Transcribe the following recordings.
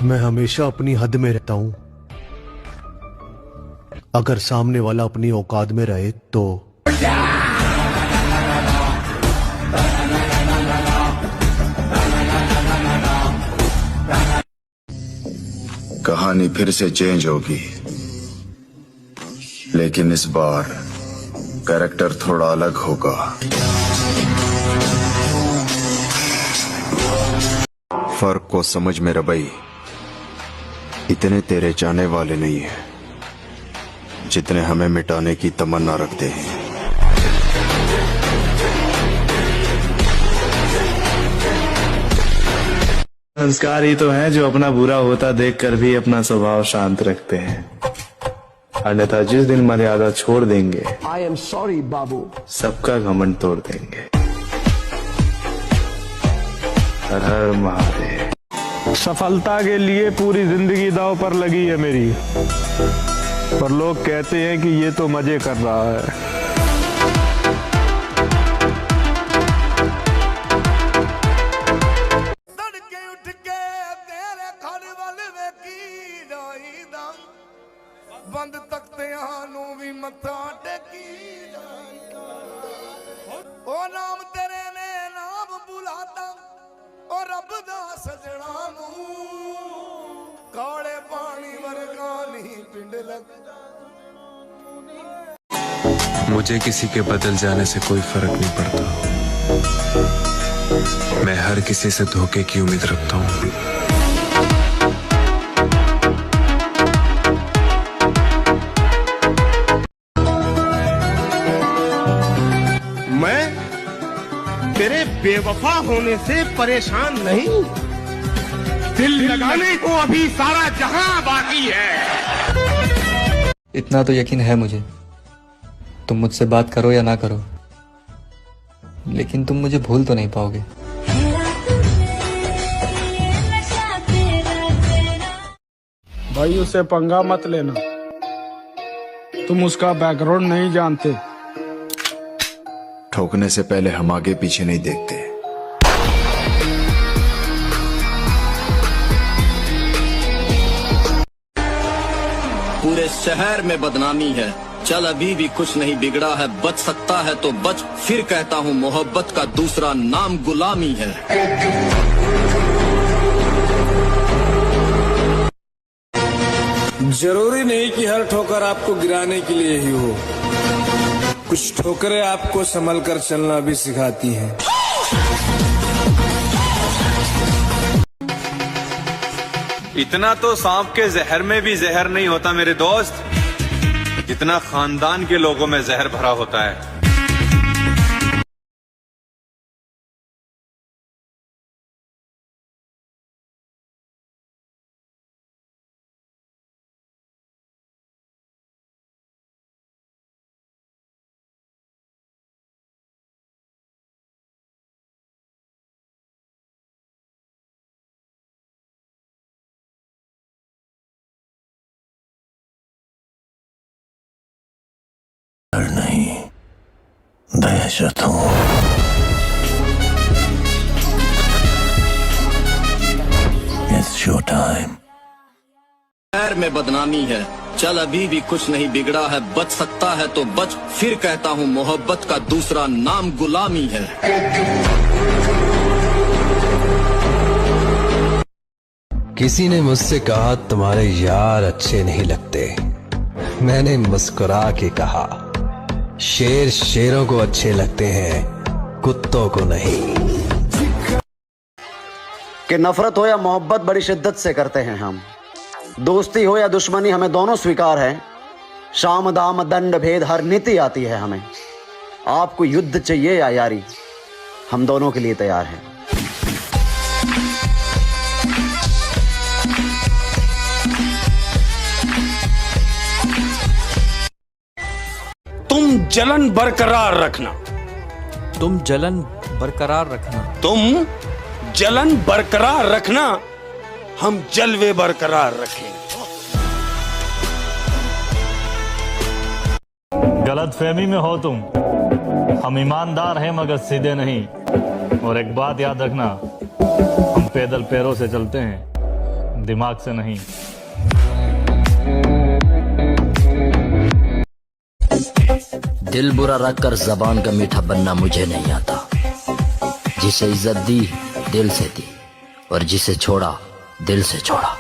मैं हमेशा अपनी हद में रहता हूं। अगर सामने वाला अपनी औकात में रहे तो। कहानी फिर से चेंज होगी, लेकिन इस बार कैरेक्टर थोड़ा अलग होगा। फर्क को समझ मेरा भाई, इतने तेरे चाहने वाले नहीं हैं जितने हमें मिटाने की तमन्ना रखते हैं। संस्कार ही तो हैं जो अपना बुरा होता देखकर भी अपना स्वभाव शांत रखते हैं, अन्यथा जिस दिन मर्यादा छोड़ देंगे I am sorry, बाबू, सबका घमंड तोड़ देंगे। हर हर महादेव। सफलता के लिए पूरी जिंदगी दांव पर लगी है मेरी, पर लोग कहते हैं कि ये तो मजे कर रहा है। बंद तख्तियां नू भी मत्था टेकी ओ नाम तेरे ने नाम बुलाता ओ रब दा सजना नू काले पानी वर्गा नहीं पिंड लगदा। मुझे किसी के बदल जाने से कोई फर्क नहीं पड़ता। मैं हर किसी से धोखे की उम्मीद रखता हूँ। मैं तेरे बेवफा होने से परेशान नहीं, दिल लगाने को अभी सारा जहां बाकी है। इतना तो यकीन है मुझे, तुम मुझसे बात करो या ना करो, लेकिन तुम मुझे भूल तो नहीं पाओगे। भाई उससे पंगा मत लेना, तुम उसका बैकग्राउंड नहीं जानते। ठोकने से पहले हम आगे पीछे नहीं देखते। पूरे शहर में बदनामी है, चल अभी भी कुछ नहीं बिगड़ा है, बच सकता है तो बच, फिर कहता हूँ मोहब्बत का दूसरा नाम गुलामी है। जरूरी नहीं कि हर ठोकर आपको गिराने के लिए ही हो, कुछ ठोकरें आपको संभल कर चलना भी सिखाती हैं। इतना तो सांप के जहर में भी जहर नहीं होता मेरे दोस्त, जितना खानदान के लोगों में जहर भरा होता है। नहीं, दहशत हूं। It's show time। शहर में बदनामी है, चल अभी भी कुछ नहीं बिगड़ा है, बच सकता है तो बच, फिर कहता हूँ मोहब्बत का दूसरा नाम गुलामी है। किसी ने मुझसे कहा तुम्हारे यार अच्छे नहीं लगते, मैंने मुस्कुरा के कहा शेर शेरों को अच्छे लगते हैं, कुत्तों को नहीं। कि नफरत हो या मोहब्बत बड़ी शिद्दत से करते हैं हम, दोस्ती हो या दुश्मनी हमें दोनों स्वीकार है, शाम दाम दंड भेद हर नीति आती है हमें। आपको युद्ध चाहिए या यारी, हम दोनों के लिए तैयार हैं। तुम जलन बरकरार रखना, तुम जलन बरकरार रखना, तुम जलन बरकरार रखना, हम जलवे बरकरार रखेंगे। गलत फहमी में हो तुम, हम ईमानदार हैं मगर सीधे नहीं। और एक बात याद रखना, हम पैदल पैरों से चलते हैं, दिमाग से नहीं। दिल बुरा रखकर जबान का मीठा बनना मुझे नहीं आता। जिसे इज्जत दी दिल से दी, और जिसे छोड़ा दिल से छोड़ा।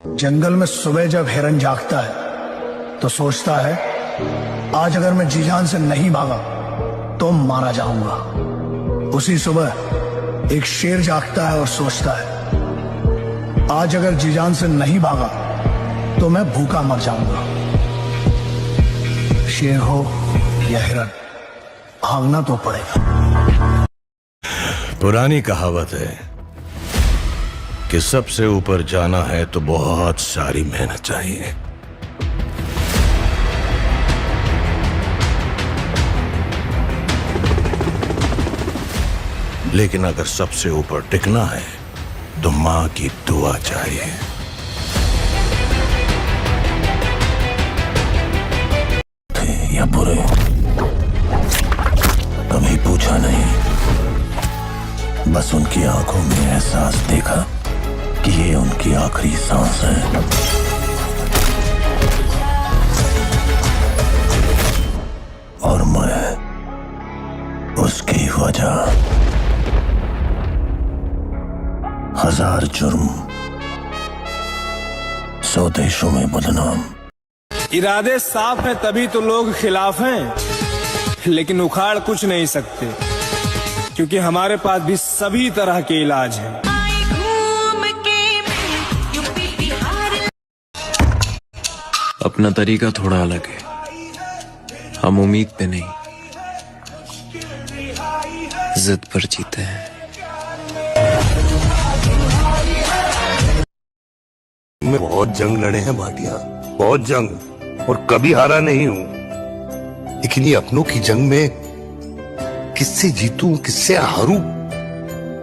जंगल में सुबह जब हिरन जागता है तो सोचता है आज अगर मैं जी जान से नहीं भागा तो मारा जाऊंगा। उसी सुबह एक शेर जागता है और सोचता है आज अगर जी जान से नहीं भागा तो मैं भूखा मर जाऊंगा। शेर हो या हिरन, भागना तो पड़ेगा। पुरानी कहावत है कि सबसे ऊपर जाना है तो बहुत सारी मेहनत चाहिए। लेकिन अगर सबसे ऊपर टिकना है तो मां की दुआ चाहिए। थे या बुरे कभी पूछा नहीं, बस उनकी आंखों में एहसास देखा कि ये उनकी आखिरी सांस है। और मैं उसकी वजह। हजार जुर्म 100 देशों में बदनाम। इरादे साफ हैं तभी तो लोग खिलाफ हैं, लेकिन उखाड़ कुछ नहीं सकते क्योंकि हमारे पास भी सभी तरह के इलाज हैं। अपना तरीका थोड़ा अलग है। हम उम्मीद पे नहीं, जिद पर जीते हैं। मैं बहुत जंग लड़े हैं भाटिया, बहुत जंग, और कभी हारा नहीं हूं। लेकिन ये अपनों की जंग में किससे जीतूं किससे हारूं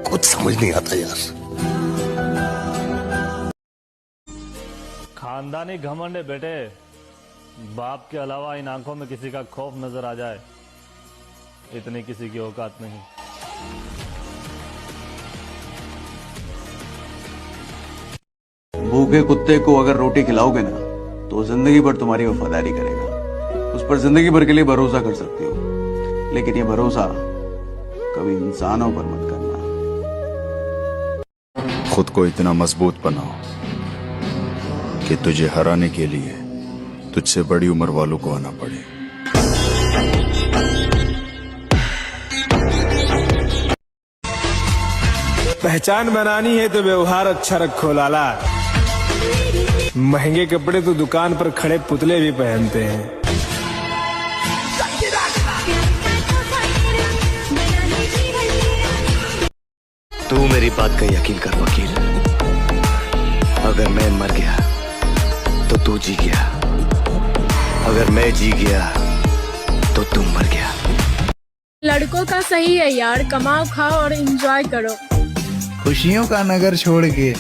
कुछ समझ नहीं आता यार। खानदानी घमंड है बेटे। बाप के अलावा इन आंखों में किसी का खौफ नजर आ जाए, इतनी किसी की औकात नहीं। भूखे कुत्ते को अगर रोटी खिलाओगे ना तो जिंदगी भर तुम्हारी वफादारी करेगा। उस पर जिंदगी भर के लिए भरोसा कर सकते हो, लेकिन ये भरोसा कभी इंसानों पर मत करना। खुद को इतना मजबूत बनाओ कि तुझे हराने के लिए तुझसे बड़ी उम्र वालों को आना पड़े। पहचान बनानी है तो व्यवहार अच्छा रखो लाला। महंगे कपड़े तो दुकान पर खड़े पुतले भी पहनते हैं। तू मेरी बात का यकीन कर वकील। अगर मैं मर गया तो तू जी गया, अगर मैं जी गया तो तू मर गया। लड़कों का सही है यार, कमाओ खाओ और एंजॉय करो। खुशियों का नगर छोड़ के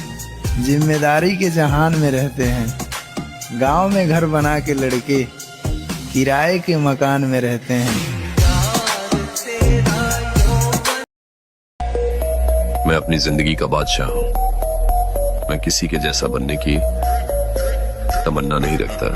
जिम्मेदारी के जहान में रहते हैं। गांव में घर बना के लड़के किराए के मकान में रहते हैं। मैं अपनी जिंदगी का बादशाह हूं। मैं किसी के जैसा बनने की तमन्ना नहीं रखता।